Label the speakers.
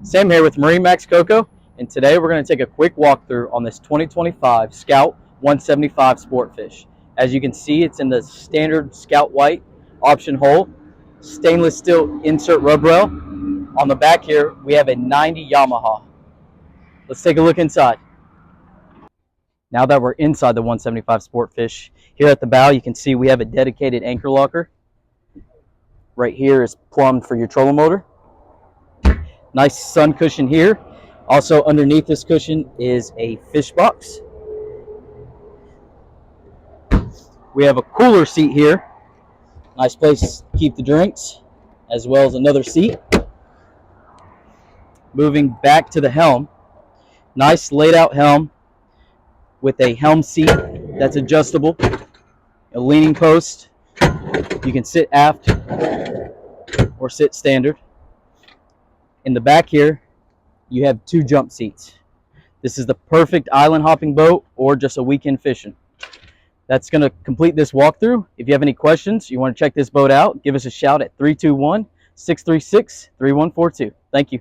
Speaker 1: Sam here with MarineMax Coco, and today we're going to take a quick walkthrough on this 2025 Scout 175 Sportfish. As you can see, it's in the standard Scout White option hull, stainless steel insert rub rail. On the back here, we have a 90 Yamaha. Let's take a look inside. Now that we're inside the 175 Sportfish, here at the bow, you can see we have a dedicated anchor locker. Right here is plumbed for your trolling motor. Nice sun cushion here. Also underneath this cushion is a fish box. We have a cooler seat here. Nice place to keep the drinks, as well as another seat. Moving back to the helm. Nice laid out helm with a helm seat that's adjustable. A leaning post. You can sit aft or sit standard. In the back here, you have two jump seats. This is the perfect island hopping boat or just a weekend fishing. That's going to complete this walkthrough. If you have any questions, you want to check this boat out, give us a shout at 321-636-3142. Thank you.